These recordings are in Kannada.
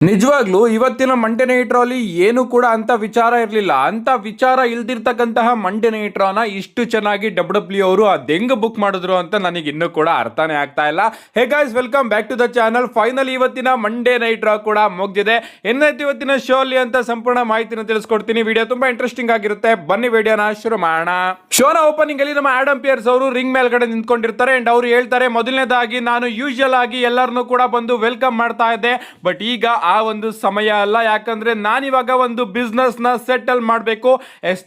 ನಿಜವಾಗ್ಲೂ ಇವತ್ತಿನ ಮಂಡ್ಯ ನೈಟ್ರಲ್ಲಿ ಏನು ಕೂಡ ಅಂತ ವಿಚಾರ ಇರಲಿಲ್ಲ. ಅಂತ ವಿಚಾರ ಇಲ್ದಿರ್ತಕ್ಕಂತಹ ಮಂಡ್ಯ ನೈಟ್ರನ್ನ ಇಷ್ಟು ಚೆನ್ನಾಗಿ ಡಬ್ಲ್ಯೂ ಅವರು ಅದೆಂಗ್ ಬುಕ್ ಮಾಡಿದ್ರು ಅಂತ ನನಗೆ ಇನ್ನೂ ಕೂಡ ಅರ್ಥನೇ ಆಗ್ತಾ ಇಲ್ಲ. Hey guys, welcome back to the channel. Final ಇವತ್ತಿನ ಮಂಡ್ಯ ನೈಟ್ ರಾ ಕೂಡ ಮುಗ್ದಿದೆ. ಏನಾಯ್ತು ಇವತ್ತಿನ ಶೋ ಅಲ್ಲಿ ಅಂತ ಸಂಪೂರ್ಣ ಮಾಹಿತಿನ ತಿಳಿಸ್ಕೊಡ್ತೀನಿ. ವಿಡಿಯೋ ತುಂಬಾ ಇಂಟ್ರೆಸ್ಟಿಂಗ್ ಆಗಿರುತ್ತೆ. ಬನ್ನಿ ವಿಡಿಯೋನ ಶುರು ಮಾಡೋಣ. ಶೋನ ಓಪನಿಂಗ್ ಅಲ್ಲಿ ನಮ್ಮ ಆಡಮ್ ಪಿಯರ್ಸ್ ಅವರು ರಿಂಗ್ ಮೇಲ್ಗಡೆ ನಿಂತ್ಕೊಂಡಿರ್ತಾರೆ ಅಂಡ್ ಅವರು ಹೇಳ್ತಾರೆ, ಮೊದಲನೇದಾಗಿ ನಾನು ಯೂಶುವಲ್ ಆಗಿ ಎಲ್ಲರನ್ನು ಕೂಡ ಬಂದು ವೆಲ್ಕಮ್ ಮಾಡ್ತಾ ಇದ್ದೆ, ಬಟ್ ಈಗ ಆ ಒಂದು ಸಮಯ ಅಲ್ಲ. ಯಾಕಂದ್ರೆ ನಾನಿವಾಗ ಒಂದು ಬಿಸ್ನೆಸ್ ನ ಸೆಟಲ್ ಮಾಡಬೇಕು.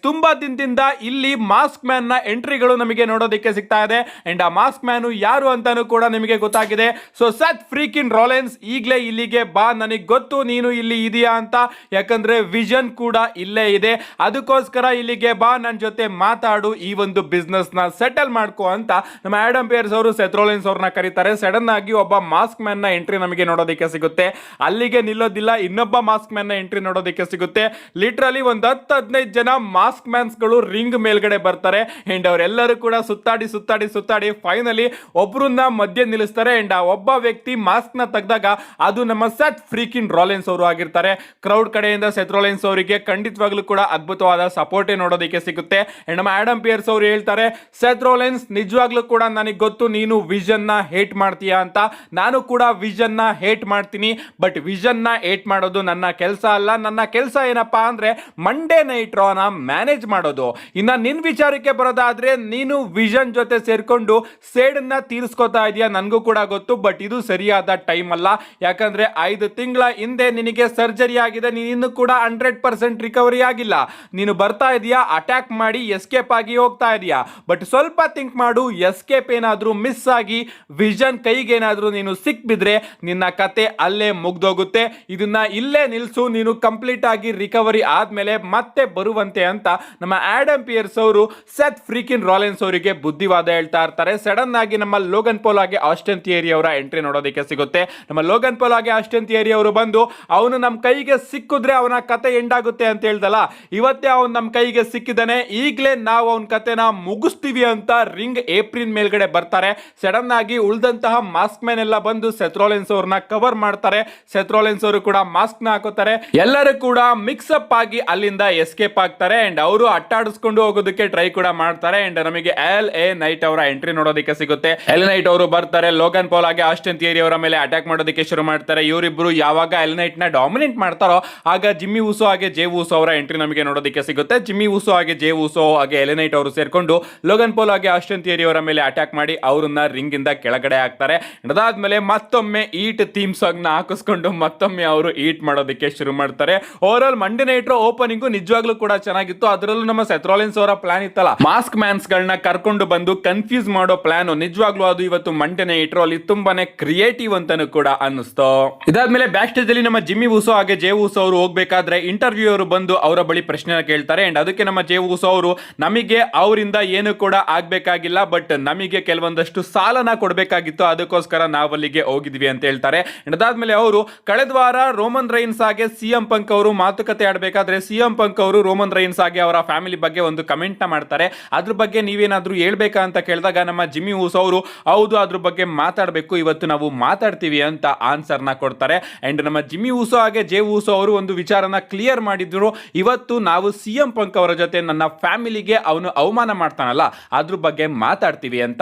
ತುಂಬಾ ದಿನದಿಂದ ಇಲ್ಲಿ ಮಾಸ್ಕ್ ಮ್ಯಾನ್ ನ ಎಂಟ್ರಿಗಳು ನಮಗೆ ನೋಡೋದಕ್ಕೆ ಸಿಗ್ತಾ ಇದೆ ಅಂಡ್ ಆ ಮಾಸ್ಕ್ ಮ್ಯಾನ್ ಯಾರು ಅಂತಾನು ಕೂಡ ನಿಮಗೆ ಗೊತ್ತಾಗಿದೆ. ಸೊ ಸೆತ್ ಫ್ರೀಕಿನ್ ರಾಲೆನ್ಸ್, ಈಗಲೇ ಇಲ್ಲಿಗೆ ಬಾ, ನನಗೆ ಗೊತ್ತು ನೀನು ಇಲ್ಲಿ ಇದೆಯಾ ಅಂತ, ಯಾಕಂದ್ರೆ ವಿಷನ್ ಕೂಡ ಇಲ್ಲೇ ಇದೆ, ಅದಕ್ಕೋಸ್ಕರ ಇಲ್ಲಿಗೆ ಬಾ, ನನ್ನ ಜೊತೆ ಮಾತಾಡು, ಈ ಒಂದು ಬಿಸ್ನೆಸ್ ನ ಸೆಟಲ್ ಮಾಡ್ಕೋ ಅಂತ ನಮ್ಮ ಆಡಮ್ ಪಿಯರ್ಸ್ ಅವರು ಸೆತ್ ರಾಲೆನ್ಸ್ ಅವ್ರನ್ನ ಕರೀತಾರೆ. ಸಡನ್ ಆಗಿ ಒಬ್ಬ ಮಾಸ್ಕ್ ಮ್ಯಾನ್ ನ ಎಂಟ್ರಿ ನಮಗೆ ನೋಡೋದಕ್ಕೆ ಸಿಗುತ್ತೆ. ಅಲ್ಲಿಗೆ ನಿಲ್ಲೋದಿಲ್ಲ, ಇನ್ನೊಬ್ಬ ಮಾಸ್ಕ್ ಮ್ಯಾನ್ ನ ಎಂಟ್ರಿ ನೋಡೋದಕ್ಕೆ ಸಿಗುತ್ತೆ. ಲಿಟ್ರಲಿ ಒಂದು 10-15 ಜನ ಮಾಸ್ಕ್ ಮ್ಯಾನ್ಸ್ ಗಳು ರಿಂಗ್ ಮೇಲ್ಗಡೆ ಬರ್ತಾರೆ ಅಂಡ್ ಅವರೆಲ್ಲರೂ ಕೂಡ ಸುತ್ತಾಡಿ ಸುತ್ತಾಡಿ ಸುತ್ತಾಡಿ ಫೈನಲಿ ಒಬ್ರನ್ನ ಮಧ್ಯೆ ನಿಲ್ಲಿಸ್ತಾರೆ ಅಂಡ್ ಆ ಒಬ್ಬ ವ್ಯಕ್ತಿ ಮಾಸ್ಕ್ ನ ತೆಗೆದಾಗ ಅದು ನಮ್ಮ ಸೆತ್ ಫ್ರೀಕಿನ್ ರಾಲೆನ್ಸ್ ಅವರು ಆಗಿರ್ತಾರೆ. ಕ್ರೌಡ್ ಕಡೆಯಿಂದ ಸೆತ್ ರಾಲೆನ್ಸ್ ಅವರಿಗೆ ಖಂಡಿತವಾಗ್ಲೂ ಕೂಡ ಅದ್ಭುತವಾದ ಸಪೋರ್ಟೇ ನೋಡೋದಕ್ಕೆ ಸಿಗುತ್ತೆ ಅಂಡ್ ನಮ್ಮ ಆಡಮ್ ಪಿಯರ್ಸ್ ಅವರು ಹೇಳ್ತಾರೆ, ಸೆತ್ ರಾಲೆನ್ಸ್ ನಿಜವಾಗ್ಲೂ ಕೂಡ ನನಗೆ ಗೊತ್ತು ನೀನು ವಿಷನ್ ನ ಹೇಟ್ ಮಾಡ್ತೀಯಾ ಅಂತ, ನಾನು ಕೂಡ ವಿಷನ್ ನ ಹೇಟ್ ಮಾಡ್ತೀನಿ, ಬಟ್ ವಿಷನ್ ನ ಹೇಟ್ ಮಾಡೋದು ನನ್ನ ಕೆಲಸ ಅಲ್ಲ. ನನ್ನ ಕೆಲಸ ಏನಪ್ಪಾ ಅಂದ್ರೆ ಮಂಡೇ ನೈಟ್ ರಾನ ಮ್ಯಾನೇಜ್ ಮಾಡೋದು. ಇನ್ನ ನಿನ್ ವಿಚಾರಕ್ಕೆ ಬರೋದಾದ್ರೆ ನೀನು ವಿಷನ್ ಜೊತೆ ಸೇರ್ಕೊಂಡು ಸೇಡನ್ನ ತೀರಿಸ್ಕೋತಾ ಇದೆಯಾ, ನನಗೂ ಕೂಡ ಗೊತ್ತು, ಬಟ್ ಇದು ಸರಿಯಾದ ಟೈಮ್ ಅಲ್ಲ. ಯಾಕಂದ್ರೆ 5 ತಿಂಗಳ ಹಿಂದೆ ನಿನಗೆ ಸರ್ಜರಿ ಆಗಿದೆ, ನೀನು ಕೂಡ 100% ರಿಕವರಿ ಆಗಿಲ್ಲ. ನೀನು ಬರ್ತಾ ಇದೀಯಾ, ಅಟ್ಯಾಕ್ ಮಾಡಿ ಎಸ್ಕೇಪ್ ಆಗಿ ಹೋಗ್ತಾ ಇದೀಯಾ, ಬಟ್ ಸ್ವಲ್ಪ ಥಿಂಕ್ ಮಾಡು, ಎಸ್ಕೇಪ್ ಏನಾದ್ರೂ ಮಿಸ್ ಆಗಿ ವಿಷನ್ ಕೈಗೆ ಏನಾದ್ರೂ ನೀನು ಸಿಕ್ ಬಿದ್ರೆ ನಿನ್ನ ಕತೆ ಅಲ್ಲೇ ಮುಗ್ದೋಗುತ್ತೆ. ಇದನ್ನ ಇಲ್ಲೇ ನಿಲ್ಸು, ನೀನು ಕಂಪ್ಲೀಟ್ ಆಗಿ ರಿಕವರಿ ಆದ್ಮೇಲೆ ಮತ್ತೆ ಬರುವಂತೆ ಅಂತ ನಮ್ಮ ಆಡಮ್ ಪಿಯರ್ಸ್ ಅವರು ಸೆತ್ ಫ್ರೀಕಿನ್ ರಾಲೆನ್ಸ್ ಅವರಿಗೆ ಬುದ್ಧಿವಾದ ಹೇಳ್ತಾ ಇರ್ತಾರೆ. ಸಡನ್ ಆಗಿ ನಮ್ಮ ಲೋಗನ್ ಪೌಲ್ ಆಗಿ ಆಸ್ಟಿನ್ ಥಿಯರಿ ಅವರ ಎಂಟ್ರಿ ನೋಡೋದಕ್ಕೆ ಸಿಗುತ್ತೆ. ನಮ್ಮ ಲೋಗನ್ ಪೌಲ್ ಆಗಿ ಆಸ್ಟಿನ್ ಥಿಯರಿ ಅವರು ಬಂದು, ಅವನು ನಮ್ಮ ಕೈಗೆ ಸಿಕ್ಕಿದ್ರೆ ಅವನ ಕತೆ ಎಂಡ್ ಆಗುತ್ತೆ ಅಂತ ಹೇಳ್ದಲ್ಲ, ಇವತ್ತೇ ಅವನು ನಮ್ಮ ಕೈಗೆ ಸಿಕ್ಕಿದ್ದಾನೆ, ಈಗಲೇ ನಾವು ಅವನ ಕತೆನ ಮುಗಿಸ್ತೀವಿ ಅಂತ ರಿಂಗ್ ಏಪ್ರಿಲ್ ಮೇಲ್ಗಡೆ ಬರ್ತಾರೆ. ಸಡನ್ ಆಗಿ ಉಳಿದಂತಹ ಮಾಸ್ಕ್ ಮ್ಯಾನ್ ಎಲ್ಲ ಬಂದು ಸೆತ್ ರಾಲೆನ್ಸ್ ಅವ್ರನ್ನ ಕವರ್ ಮಾಡ್ತಾರೆ. ಸೆತ್ ರಾಲೆನ್ಸ್ ಅವರು ಕೂಡ ಮಾಸ್ಕ್ ನ ಹಾಕೋತಾರೆ. ಎಲ್ಲರೂ ಕೂಡ ಮಿಕ್ಸ್ಅಪ್ ಆಗಿ ಅಲ್ಲಿಂದ ಎಸ್ಕೇಪ್ ಆಗ್ತಾರೆ ಅಂಡ್ ಅವರು ಅಟ್ಟಾಡಿಸ್ಕೊಂಡು ಹೋಗೋದಕ್ಕೆ ಟ್ರೈ ಕೂಡ ಮಾಡ್ತಾರೆ ಅಂಡ್ ನಮಗೆ ಎಲ್ ಎ ನೈಟ್ ಅವರ ಎಂಟ್ರಿ ನೋಡೋದಕ್ಕೆ ಸಿಗುತ್ತೆ. ಎಲ್ ನೈಟ್ ಅವರು ಬರ್ತಾರೆ, ಲೋಗನ್ ಪೌಲ್ ಆಗಿ ಆಸ್ಟಿನ್ ಥಿಯರಿ ಅವರ ಮೇಲೆ ಅಟ್ಯಾಕ್ ಮಾಡೋದಕ್ಕೆ ಶುರು ಮಾಡ್ತಾರೆ. ಇವರಿಬ್ರು ಯಾವಾಗ ಎಲ್ ನೈಟ್ ನ ಡಾಮಿನೇಟ್ ಮಾಡ್ತಾರೋ ಆಗ ಜಿಮ್ಮಿ ಉಸೋ ಹಾಗೆ ಜೇ ಉಸೋ ಅವರ ಎಂಟ್ರಿ ನಮಗೆ ನೋಡೋದಕ್ಕೆ ಸಿಗುತ್ತೆ. ಜಿಮ್ಮಿ ಉಸೋ ಹಾಗೆ ಜೇ ಉಸೋ ಹಾಗೆ ಎಲ್ ನೈಟ್ ಅವರು ಸೇರ್ಕೊಂಡು ಲೋಗನ್ ಪೌಲ್ ಆಗಿ ಆಸ್ಟಿನ್ ಥಿಯರಿ ಅವರ ಮೇಲೆ ಅಟ್ಯಾಕ್ ಮಾಡಿ ಅವರನ್ನ ರಿಂಗ್ ಇಂದ ಕೆಳಗಡೆ ಹಾಕ್ತಾರೆ. ಅದಾದ್ಮೇಲೆ ಮತ್ತೊಮ್ಮೆ ಈಟ್ ಥೀಮ್ ಸಾಂಗ್ ನ ಹಾಕಿಸ್ಕೊಂಡು ಮತ್ತೊಮ್ಮೆ ಅವರು ಈಟ್ ಮಾಡೋದಕ್ಕೆ ಶುರು ಮಾಡ್ತಾರೆ. Over all Monday night opening ನಿಜವಾಗ್ಲೂ ಕೂಡ ಚೆನ್ನಾಗಿತ್ತು. ಅದರಲ್ಲೂ ನಮ್ಮ ಸೆತ್ ರಾಲೆನ್ಸ್ ಅವರ ಪ್ಲಾನ್ ಇತ್ತಲ್ಲ, ಮಾಸ್ಕ್ ಮ್ಯಾನ್ಸ್ ಗಳನ್ನ ಕರ್ಕೊಂಡು ಬಂದು ಕನ್ಫ್ಯೂಸ್ ಮಾಡೋ ಪ್ಲಾನ್, ನಿಜವಾಗ್ಲೂ ಅದು ಇವತ್ತು ಮಂಡೇ ನೈಟ್ ಅಲ್ಲಿ ತುಂಬಾನೇ ಕ್ರಿಯೇಟಿವ್ ಅಂತಾನು ಕೂಡ ಅನ್ನಿಸ್ತು. ಇದಾದ್ಮೇಲೆ ಬ್ಯಾಕ್ ಸ್ಟೇಜ್ ಅಲ್ಲಿ ನಮ್ಮ ಜಿಮ್ಮಿ ಉಸೋ ಹಾಗೆ ಜೇ ಉಸೋ ಅವರು ಹೋಗ್ಬೇಕಾದ್ರೆ ಇಂಟರ್ವ್ಯೂ ಅವರು ಬಂದು ಅವರ ಬಳಿ ಪ್ರಶ್ನೆ ಕೇಳ್ತಾರೆ ಅಂಡ್ ಅದಕ್ಕೆ ನಮ್ಮ ಜೇ ಉಸೋ ಅವರು, ನಮಗೆ ಅವರಿಂದ ಏನು ಕೂಡ ಆಗ್ಬೇಕಾಗಿಲ್ಲ, ಬಟ್ ನಮಗೆ ಕೆಲವೊಂದಷ್ಟು ಸಾಲನ ಕೊಡಬೇಕಾಗಿತ್ತು, ಅದಕ್ಕೋಸ್ಕರ ನಾವಲ್ಲಿಗೆ ಹೋಗಿದ್ವಿ ಅಂತ ಹೇಳ್ತಾರೆ. ಅದಾದ್ಮೇಲೆ ಅವರು ಕಳೆದ ವಾರ ರೋಮನ್ ರೈನ್ಸ್ ಹಾಗೆ ಸಿಎಂ ಪಂಕ್ ಅವರು ಮಾತುಕತೆ ಆಡಬೇಕಾದ್ರೆ ಸಿಎಂ ಪಂಕ್ ಅವರು ರೋಮನ್ ರೈನ್ಸ್ ಹಾಗೆ ಅವರ ಫ್ಯಾಮಿಲಿ ಬಗ್ಗೆ ಒಂದು ಕಮೆಂಟ್ ನ ಮಾಡ್ತಾರೆ. ಅದ್ರ ಬಗ್ಗೆ ನೀವೇನಾದ್ರೂ ಹೇಳ್ಬೇಕಾ ಅಂತ ಕೇಳಿದಾಗ ನಮ್ಮ ಜಿಮ್ಮಿ ಉಸೋ ಅವರು, ಹೌದು ಅದ್ರ ಬಗ್ಗೆ ಮಾತಾಡಬೇಕು, ಇವತ್ತು ನಾವು ಮಾತಾಡ್ತೀವಿ ಅಂತ ಆನ್ಸರ್ ನ ಕೊಡ್ತಾರೆ. ಅಂಡ್ ನಮ್ಮ ಜಿಮ್ಮಿ ಉಸೋ ಹಾಗೆ ಜೇ ಉಸೋ ಅವರು ಒಂದು ವಿಚಾರನ ಕ್ಲಿಯರ್ ಮಾಡಿದ್ರು, ಇವತ್ತು ನಾವು ಸಿಎಂ ಪಂಕ್ ಅವರ ಜೊತೆ ನನ್ನ ಫ್ಯಾಮಿಲಿಗೆ ಅವನು ಅವಮಾನ ಮಾಡ್ತಾನಲ್ಲ ಅದ್ರ ಬಗ್ಗೆ ಮಾತಾಡ್ತೀವಿ ಅಂತ.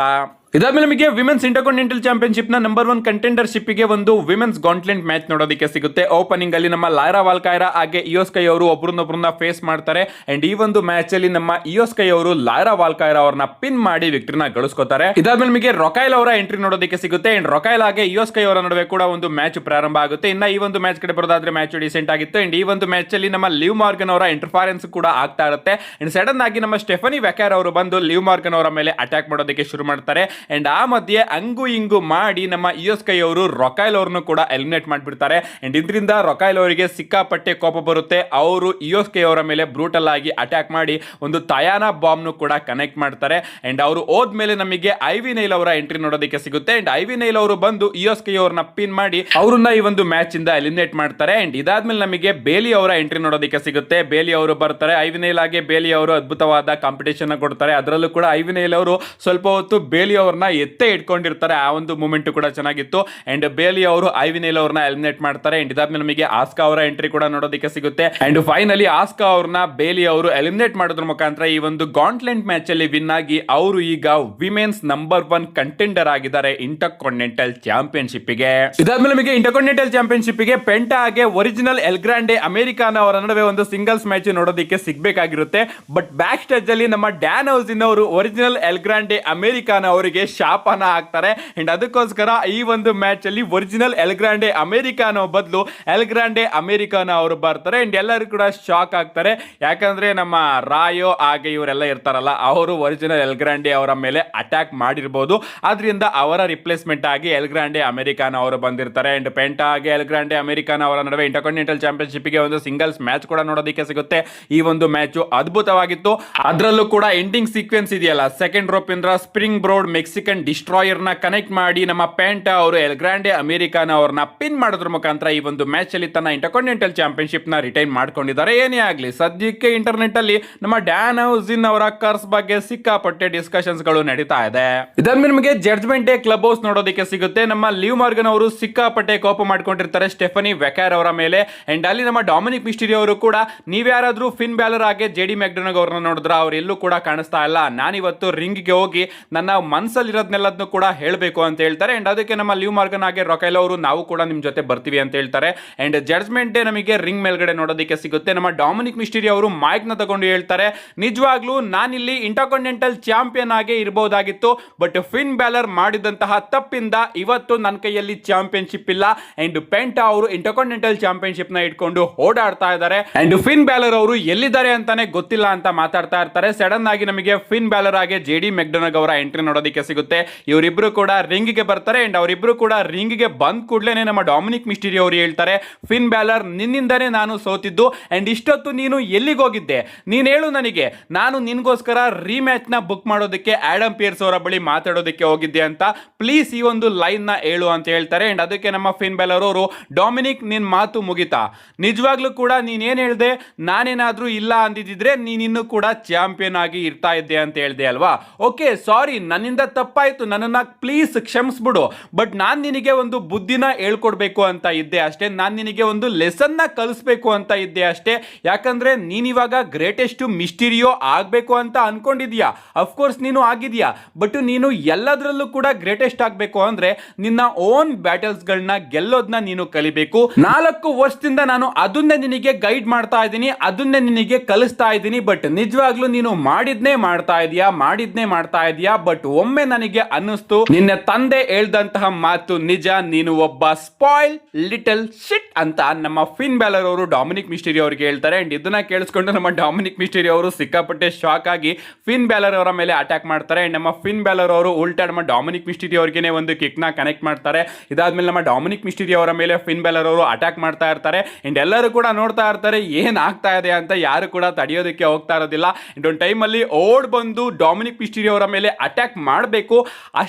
ಇದಾದ್ಮೇಲೆ ನಮಗೆ ವಿಮೆನ್ಸ್ ಇಂಟರ್ಕಾಂಟಿನೆಂಟಲ್ ಚಾಂಪಿಯನ್ಶಿಪ್ ನ ನಂಬರ್ 1 ಕಂಟೆಂಡರ್ಶಿಪ್ ಗೆ ಒಂದು ವಿಮೆನ್ಸ್ ಗಾಂಟ್ಲೆಟ್ ಮ್ಯಾಚ್ ನೋಡೋದಕ್ಕೆ ಸಿಗುತ್ತೆ. ಓಪನಿಂಗ್ ಅಲ್ಲಿ ನಮ್ಮ ಲೈರಾ ವಾಲ್ಕೈರಾ ಹಾಗೆ ಇಯೋ ಸ್ಕೈ ಅವರು ಒಬ್ರನ್ನೊಬ್ರನ್ನ ಫೇಸ್ ಮಾಡ್ತಾರೆ ಅಂಡ್ ಈ ಒಂದು ಮ್ಯಾಚ್ ಅಲ್ಲಿ ನಮ್ಮ ಇಯೋ ಸ್ಕೈ ಅವರು ಲೈರಾ ವಾಲ್ಕೈರಾ ಅವರನ್ನ ಪಿನ್ ಮಾಡಿ ವಿಕ್ಟರಿನ ಗಳಿಸ್ಕೊತಾರೆ. ಇದಾದ್ಮೇಲೆ ನಮಗೆ ರೊಕೈಲ್ ಅವರ ಎಂಟ್ರಿ ನೋಡೋದಕ್ಕೆ ಸಿಗುತ್ತೆ ಅಂಡ್ ರೊಕೈಲ್ ಹಾಗೆ ಇಯೋ ಸ್ಕೈ ಅವರ ನಡುವೆ ಕೂಡ ಒಂದು ಮ್ಯಾಚ್ ಪ್ರಾರಂಭ ಆಗುತ್ತೆ. ಇನ್ನ ಈ ಒಂದು ಮ್ಯಾಚ್ ಕಡೆ ಬರೋದಾದ್ರೆ ಮ್ಯಾಚ್ ಡಿಸೆಂಟ್ ಆಗಿತ್ತು ಅಂಡ್ ಈ ಒಂದು ಮ್ಯಾಚ್ ಅಲ್ಲಿ ನಮ್ಮ ಲಿವ್ ಮಾರ್ಗನ್ ಅವರ ಇಂಟರ್ಫರೆನ್ಸ್ ಕೂಡ ಆಗ್ತಾ ಇರುತ್ತೆ ಅಂಡ್ ಸಡನ್ ಆಗಿ ನಮ್ಮ ಸ್ಟೆಫನಿ ವ್ಯಾಕ್ಯಾರ್ ಅವರು ಬಂದು ಲಿವ್ ಮಾರ್ಗನ್ ಅವರ ಮೇಲೆ ಅಟ್ಯಾಕ್ ಮಾಡೋದಕ್ಕೆ ಶುರು ಮಾಡ್ತಾರೆ ಅಂಡ್ ಆ ಮಧ್ಯೆ ಹಂಗು ಹಿಂಗು ಮಾಡಿ ನಮ್ಮ ಇಯೋ ಸ್ಕೈ ಅವರು ರೊಕೈಲ್ ಅವರನ್ನು ಕೂಡ ಎಲಿಮಿನೇಟ್ ಮಾಡಿಬಿಡ್ತಾರೆ ಅಂಡ್ ಇದರಿಂದ ರೊಕೈಲ್ ಅವರಿಗೆ ಸಿಕ್ಕಾಪಟ್ಟೆ ಕೋಪ ಬರುತ್ತೆ. ಅವರು ಇಯೋ ಸ್ಕೈ ಅವರ ಮೇಲೆ ಬ್ರೂಟಲ್ ಆಗಿ ಅಟ್ಯಾಕ್ ಮಾಡಿ ಒಂದು ತಯಾನಾ ಬಾಂಬ್ ನು ಕೂಡ ಕನೆಕ್ಟ್ ಮಾಡ್ತಾರೆ ಅಂಡ್ ಅವರು ಹೋದ್ಮೇಲೆ ನಮಗೆ ಐವಿ ನೈಲ್ ಅವರ ಎಂಟ್ರಿ ನೋಡೋದಕ್ಕೆ ಸಿಗುತ್ತೆ ಅಂಡ್ ಐವಿ ನೈಲ್ ಅವರು ಬಂದು ಇಯೋ ಸ್ಕೈ ಅವರನ್ನ ಪಿನ್ ಮಾಡಿ ಅವರನ್ನ ಈ ಒಂದು ಮ್ಯಾಚ್ ಇಂದ ಎಲಿಮಿನೇಟ್ ಮಾಡ್ತಾರೆ ಅಂಡ್ ಇದಾದ್ಮೇಲೆ ನಮಗೆ ಬೇಲಿ ಅವರ ಎಂಟ್ರಿ ನೋಡೋದಕ್ಕೆ ಸಿಗುತ್ತೆ. ಬೇಲಿ ಅವರು ಬರ್ತಾರೆ, ಐವಿ ನೈಲ್ ಆಗಿ ಬೇಲಿ ಅವರು ಅದ್ಭುತವಾದ ಕಾಂಪಿಟೇಷನ್ ಕೊಡ್ತಾರೆ. ಅದರಲ್ಲೂ ಕೂಡ ಐವಿ ನೈಲ್ ಅವರು ಸ್ವಲ್ಪ ಹೊತ್ತು ಬೇಲಿ ಅವರ ಅವ್ರನ್ನ ಎತ್ತೆ ಇಟ್ಕೊಂಡಿರ್ತಾರೆ. ಆ ಒಂದು ಮೂಮೆಂಟ್ ಕೂಡ ಚೆನ್ನಾಗಿತ್ತು. ಅಂಡ್ ಬೇಲಿ ಅವರು ಐವಿನೇಲ್ ಅವ್ರನ್ನ ಎಲಿಮಿನೇಟ್ ಮಾಡ್ತಾರೆ. ಅಂಡ್ ಇದಾದ್ಮೇಲೆ ನಮಗೆ ಆಸ್ಕಾ ಅವರ ಎಂಟ್ರಿ ಕೂಡ ನೋಡೋದಕ್ಕೆ ಸಿಗುತ್ತೆ. ಅಂಡ್ ಫೈನಲಿ ಆಸ್ಕಾ ಅವ್ರನ್ನ ಬೇಲಿ ಅವರು ಎಲಿಮಿನೇಟ್ ಮಾಡೋದ್ರ ಮುಖಾಂತರ ಈ ಒಂದು ಗಾಂಟ್ಲೆಂಟ್ ಮ್ಯಾಚ್ ಅಲ್ಲಿ ವಿನ್ ಆಗಿ ಅವರು ಈಗ ವಿಮೆನ್ಸ್ ನಂಬರ್ 1 ಕಂಟೆಂಡರ್ ಆಗಿದ್ದಾರೆ ಇಂಟರ್ ಕಾಂಟಿನೆಂಟಲ್ ಚಾಂಪಿಯನ್ಶಿಪ್ ಗೆ. ಇದಾದ್ಮೇಲೆ ನಮಗೆ ಇಂಟರ್ ಕಾಂಟಿನೆಂಟಲ್ ಚಾಂಪಿಯನ್ಶಿಪ್ ಗೆ ಪೆಂಟಾ ಹಾಗೆ ಒರಿಜಿನಲ್ ಎಲ್ ಗ್ರಾಂಡೆ ಅಮೆರಿಕಾನ ಅವರ ನಡುವೆ ಒಂದು ಸಿಂಗಲ್ಸ್ ಮ್ಯಾಚ್ ನೋಡೋದಕ್ಕೆ ಸಿಗ್ಬೇಕಾಗಿರುತ್ತೆ. ಬಟ್ ಬ್ಯಾಕ್ ಸ್ಟೇಜ್ ಅಲ್ಲಿ ನಮ್ಮ ಡ್ಯಾನ್ ಹೌಸಿನ್ ಅವರು ಒರಿಜಿನಲ್ ಎಲ್ ಗ್ರಾಂಡೆ ಅಮೆರಿಕಾನ ಅವರಿಗೆ ಶಾಪನ ಹಾಕ್ತಾರೆ. ಅಂಡ್ ಅದಕ್ಕೋಸ್ಕರ ಈ ಒಂದು ಮ್ಯಾಚ್ ಅಲ್ಲಿ ಒರಿಜಿನಲ್ ಎಲ್ ಗ್ರಾಂಡೆ ಅಮೆರಿಕಾನೋ ಬದಲು ಎಲ್ ಗ್ರಾಂಡೆ ಅಮೆರಿಕಾನ ಅವರು ಬರ್ತಾರೆ. ಅಂಡ್ ಎಲ್ಲರೂ ಕೂಡ ಶಾಕ್ ಆಗ್ತಾರೆ. ಯಾಕಂದ್ರೆ ನಮ್ಮ ರಾಯೋ ಹಾಗೆ ಇವರೆಲ್ಲ ಇರ್ತಾರಲ್ಲ, ಅವರು ಒರಿಜಿನಲ್ ಎಲ್ ಗ್ರಾಂಡೆ ಅವರ ಮೇಲೆ ಅಟ್ಯಾಕ್ ಮಾಡಿರ್ಬೋದು. ಆದ್ರಿಂದ ಅವರ ರಿಪ್ಲೇಸ್ಮೆಂಟ್ ಆಗಿ ಎಲ್ ಗ್ರಾಂಡೆ ಅಮೆರಿಕಾನ ಅವರು ಬಂದಿರ್ತಾರೆ. ಅಂಡ್ ಪೆಂಟಾ ಹಾಗೆ ಎಲ್ ಗ್ರಾಂಡೆ ಅಮೆರಿಕಾನ ಅವರ ನಡುವೆ ಇಂಟರ್ ಕಾಂಟಿನೆಂಟಲ್ ಚಾಂಪಿಯನ್ಶಿಪ್ ಗೆ ಒಂದು ಸಿಂಗಲ್ಸ್ ಮ್ಯಾಚ್ ಕೂಡ ನೋಡೋದಕ್ಕೆ ಸಿಗುತ್ತೆ. ಈ ಒಂದು ಮ್ಯಾಚ್ ಅದ್ಭುತವಾಗಿತ್ತು. ಅದರಲ್ಲೂ ಕೂಡ ಎಂಡಿಂಗ್ ಸೀಕ್ವೆನ್ಸ್ ಇದೆಯಲ್ಲ, ಸೆಕೆಂಡ್ ರೋಪ್ ಇಂದ ಸ್ಪ್ರಿಂಗ್ ಬ್ರೋಡ್ ಮೆಕ್ಸಿಕನ್ ಡಿಸ್ಟ್ರಾಯರ್ ನ ಕನೆಕ್ಟ್ ಮಾಡಿ ನಮ್ಮ ಪೆಂಟಾ ಅವರು ಎಲ್ ಗ್ರಾಂಡೆ ಅಮೆರಿಕಾನ ಅವ್ರನ್ನ ಪಿನ್ ಮಾಡೋದ್ರ ಮುಖಾಂತರ ಈ ಒಂದು ಮ್ಯಾಚ್ ಅಲ್ಲಿ ತನ್ನ ಇಂಟರ್ ಕಾಂಟಿನೆಂಟಲ್ ಚಾಂಪಿಯನ್ಶಿಪ್ ನ ರಿಟೈನ್ ಮಾಡ್ಕೊಂಡಿದ್ದಾರೆ. ಏನೇ ಆಗ್ಲಿ, ಸದ್ಯಕ್ಕೆ ಇಂಟರ್ನೆಟ್ ಅಲ್ಲಿ ನಮ್ಮ ಡ್ಯಾನ್ ಹೌಸಿನ್ ಅವರ ಕರ್ಸ್ ಬಗ್ಗೆ ಸಿಕ್ಕಾಪಟ್ಟೆ ಡಿಸ್ಕಷನ್ಸ್ ಗಳು ನಡೀತಾ ಇದೆ. ಇದಾದ್ಮೇಲೆ ನಮಗೆ ಜಡ್ಜ್ಮೆಂಟ್ ಡೇ ಕ್ಲಬ್ ಹೌಸ್ ನೋಡೋದಕ್ಕೆ ಸಿಗುತ್ತೆ. ನಮ್ಮ ಲಿವ್ ಮಾರ್ಗನ್ ಅವರು ಸಿಕ್ಕಾಪಟ್ಟೆ ಕೋಪ ಮಾಡ್ಕೊಂಡಿರ್ತಾರೆ ಸ್ಟೆಫನಿ ವೆಕ್ಯಾರ್ ಅವರ ಮೇಲೆ. ಅಂಡ್ ಅಲ್ಲಿ ನಮ್ಮ ಡೊಮಿನಿಕ್ ಮಿಸ್ಟೀರಿಯೋ ಅವರು ಕೂಡ ನೀವ್ಯಾರಾದ್ರೂ ಫಿನ್ ಬ್ಯಾಲರ್ ಹಾಗೆ ಜೆಡಿ ಮ್ಯಾಕ್ಡೊನಾಲ್ಡ್ ಅವ್ರನ್ನ ನೋಡಿದ್ರ, ಅವ್ರು ಎಲ್ಲೂ ಕೂಡ ಕಾಣಿಸ್ತಾ ಇಲ್ಲ. ನಾನಿವತ್ತು ರಿಂಗ್ ಗೆ ಹೋಗಿ ನನ್ನ ಮನಸ್ಸಲ್ಲಿರೋದನ್ನೆಲ್ಲದನ್ನು ಕೂಡ ಹೇಳಬೇಕು ಅಂತ ಹೇಳ್ತಾರೆ. ಅಂಡ್ ಅದಕ್ಕೆ ನಮ್ಮ ಲಿವ್ ಮಾರ್ಗನ್ ಹಾಗೆ ರೊಕೈಲ್ ಅವರು ನಾವು ಕೂಡ ನಿಮ್ ಜೊತೆ ಬರ್ತೀವಿ ಅಂತ ಹೇಳ್ತಾರೆ. ಅಂಡ್ ಜಡ್ಜ್ಮೆಂಟ್ ಡೇ ನಮಗೆ ರಿಂಗ್ ಮೇಲ್ಗಡೆ ನೋಡೋದಕ್ಕೆ ಸಿಗುತ್ತೆ. ನಮ್ಮ ಡೊಮಿನಿಕ್ ಮಿಸ್ಟೀರಿಯೋ ಅವರು ಮೈಕ್ ನ ತಗೊಂಡು ಹೇಳ್ತಾರೆ, ನಿಜವಾಗ್ಲೂ ನಾನಿಲ್ಲಿ ಇಂಟರ್ ಕಾಂಟಿನೆಂಟಲ್ ಚಾಂಪಿಯನ್ ಆಗಿ ಇರಬಹುದಾಗಿತ್ತು, ಬಟ್ ಫಿನ್ ಬ್ಯಾಲರ್ ಮಾಡಿದಂತಹ ತಪ್ಪಿಂದ ಇವತ್ತು ನನ್ನ ಕೈಯಲ್ಲಿ ಚಾಂಪಿಯನ್ಶಿಪ್ ಇಲ್ಲ. ಅಂಡ್ ಪೆಂಟಾ ಅವರು ಇಂಟರ್ ಕಾಂಟಿನೆಂಟಲ್ ಚಾಂಪಿಯನ್ಶಿಪ್ ನ ಇಟ್ಕೊಂಡು ಓಡಾಡ್ತಾ ಇದ್ದಾರೆ. ಅಂಡ್ ಫಿನ್ ಬ್ಯಾಲರ್ ಅವರು ಎಲ್ಲಿದ್ದಾರೆ ಅಂತಾನೆ ಗೊತ್ತಿಲ್ಲ ಅಂತ ಮಾತಾಡ್ತಾ ಇರ್ತಾರೆ. ಸಡನ್ ಆಗಿ ನಮಗೆ ಫಿನ್ ಬ್ಯಾಲರ್ ಆಗಿ ಜೆಡಿ ಮೆಕ್ಡೊನಾಲ್ಡ್ ಅವರ ಎಂಟ್ರಿ ನೋಡೋದಕ್ಕೆ ಸಿಗುತ್ತೆ. ಇವರಿಬ್ರು ಕೂಡ ರಿಂಗ್ ಗೆ ಬರ್ತಾರೆ. ಅಂಡ್ ಅವರಿಬ್ರು ಕೂಡ ರಿಂಗ್ ಗೆ ಬಂದ್ ಕೂಡಲೇ ನಮ್ಮ ಡೊಮಿನಿಕ್ ಮಿಸ್ಟೀರಿಯೋ ಅವರು ಹೇಳ್ತಾರೆ, ಫಿನ್ ಬ್ಯಾಲರ್ ನಿನ್ನಿಂದನೇ ನಾನು ಸೋತಿದ್ದು. ಅಂಡ್ ಇಷ್ಟೊತ್ತು ನೀನು ಎಲ್ಲಿಗೆ ಹೋಗಿದ್ದೆ, ನೀನ್ ಹೇಳು ನನಗೆ. ನಾನು ನಿನ್ಗೋಸ್ಕರ ರೀಮ್ಯಾಚ್ ನ ಬುಕ್ ಮಾಡೋದಕ್ಕೆ ಆಡಮ್ ಪಿಯರ್ಸ್ ಅವರ ಬಳಿ ಮಾತಾಡೋದಕ್ಕೆ ಹೋಗಿದ್ದೆ ಅಂತ, ಪ್ಲೀಸ್ ಈ ಒಂದು ಲೈನ್ ನ ಹೇಳು ಅಂತ ಹೇಳ್ತಾರೆ. ಅಂಡ್ ಅದಕ್ಕೆ ನಮ್ಮ ಫಿನ್ ಬ್ಯಾಲರ್ ಅವರು, ಡೊಮಿನಿಕ್ ನಿನ್ ಮಾತು ಮುಗಿತಾ, ನಿಜವಾಗ್ಲೂ ಕೂಡ ನೀನ್ ಏನ್ ಹೇಳ್ದೆ, ನಾನೇನಾದ್ರೂ ಇಲ್ಲ ಅಂದಿದ್ರೆ ನೀನಿನ್ನೂ ಕೂಡ ಚಾಂಪಿಯನ್ ಆಗಿ ಇರ್ತಾ ಇದ್ದೆ ಅಂತ ಹೇಳ್ದೆ ಅಲ್ವಾ. ಓಕೆ, ಸಾರಿ, ನನ್ನಿಂದ ತಪ್ಪಾಯ್ತು, ನನ್ನನ್ನ ಪ್ಲೀಸ್ ಕ್ಷಮಿಸ್ಬಿಡು. ಬಟ್ ನಾನ್ ನಿನಗೆ ಒಂದು ಬುದ್ಧಿನ ಹೇಳ್ಕೊಡ್ಬೇಕು ಅಂತ ಇದ್ದೆ ಅಷ್ಟೇ, ನಾನ್ ನಿನಗೆ ಒಂದು ಲೆಸನ್ ನ ಕಲಿಸ್ಬೇಕು ಅಂತ ಇದ್ದೆ ಅಷ್ಟೇ. ಯಾಕಂದ್ರೆ ನೀನಿವಾಗ ಗ್ರೇಟೆಸ್ಟ್ ಮಿಸ್ಟೀರಿಯೋ ಆಗ್ಬೇಕು ಅಂತ ಅನ್ಕೊಂಡಿದ್ಯಾ. ಅಫ್ಕೋರ್ಸ್ ನೀನು ಆಗಿದ್ಯಾ, ಬಟ್ ನೀನು ಎಲ್ಲದರಲ್ಲೂ ಕೂಡ ಗ್ರೇಟೆಸ್ಟ್ ಆಗ್ಬೇಕು ಅಂದ್ರೆ ನಿನ್ನ ಓನ್ ಬ್ಯಾಟಲ್ಸ್ ಗಳನ್ನ ಗೆಲ್ಲೋದನ್ನ ನೀನು ಕಲಿಬೇಕು. 4 ವರ್ಷದಿಂದ ನಾನು ಅದನ್ನೇ ನಿನಗೆ ಗೈಡ್ ಮಾಡ್ತಾ ಇದ್ದೀನಿ, ಅದನ್ನೇ ನಿನಗೆ ಕಲಿಸ್ತಾ ಇದ್ದೀನಿ. ಬಟ್ ನಿಜವಾಗ್ಲೂ ನೀನು ಮಾಡಿದ್ನೇ ಮಾಡ್ತಾ ಇದೀಯಾ. ಬಟ್ ಒಮ್ಮೆ ನನಗೆ ಅನ್ನಿಸ್ತು, ನಿನ್ನ ತಂದೆ ಹೇಳ್ದಂತಹ ಮಾತು ನಿಜ, ನೀನು ಒಬ್ಬ ಸ್ಪಾಯ್ಲ್ ಲಿಟಲ್ ಶಿಟ್ ಅಂತ ನಮ್ಮ ಫಿನ್ ಬ್ಯಾಲರ್ ಅವರು ಡೊಮಿನಿಕ್ ಮಿಸ್ಟೀರಿಯೋ ಅವರಿಗೆ ಹೇಳ್ತಾರೆ. ಅಂಡ್ ಇದನ್ನ ಕೇಳಿಸ್ಕೊಂಡು ನಮ್ಮ ಡೊಮಿನಿಕ್ ಮಿಸ್ಟೀರಿಯೋ ಅವರು ಸಿಕ್ಕಾಪಟ್ಟೆ ಶಾಕ್ ಆಗಿ ಫಿನ್ ಬ್ಯಾಲರ್ ಅವರ ಮೇಲೆ ಅಟ್ಯಾಕ್ ಮಾಡ್ತಾರೆ. ಅಂಡ್ ನಮ್ಮ ಫಿನ್ ಬ್ಯಾಲರ್ ಅವರು ಉಲ್ಟಾ ನಮ್ಮ ಡೊಮಿನಿಕ್ ಮಿಸ್ಟೀರಿಯೋ ಅವರಿಗೆ ಒಂದು ಕಿಕ್ ನ ಕನೆಕ್ಟ್ ಮಾಡ್ತಾರೆ. ಇದಾದ್ಮೇಲೆ ನಮ್ಮ ಡೊಮಿನಿಕ್ ಮಿಸ್ಟೀರಿಯೋ ಅವರ ಮೇಲೆ ಫಿನ್ ಬ್ಯಾಲರ್ ಅವರು ಅಟ್ಯಾಕ್ ಮಾಡ್ತಾ ಇರ್ತಾರೆ. ಅಂಡ್ ಎಲ್ಲರೂ ಕೂಡ ನೋಡ್ತಾ ಇರ್ತಾರೆ ಏನ್ ಆಗ್ತಾ ಇದೆ ಅಂತ, ಯಾರು ಕೂಡ ತಡೆಯೋದಕ್ಕೆ ಹೋಗ್ತಾ ಇರೋದಿಲ್ಲ. ಅಂಡ್ ಒಂದು ಟೈಮ್ ಅಲ್ಲಿ ಓಡ್ ಬಂದು ಡೊಮಿನಿಕ್ ಮಿಸ್ಟೀರಿಯೋ ಅವರ ಮೇಲೆ ಅಟ್ಯಾಕ್ ಮಾಡಬೇಕು,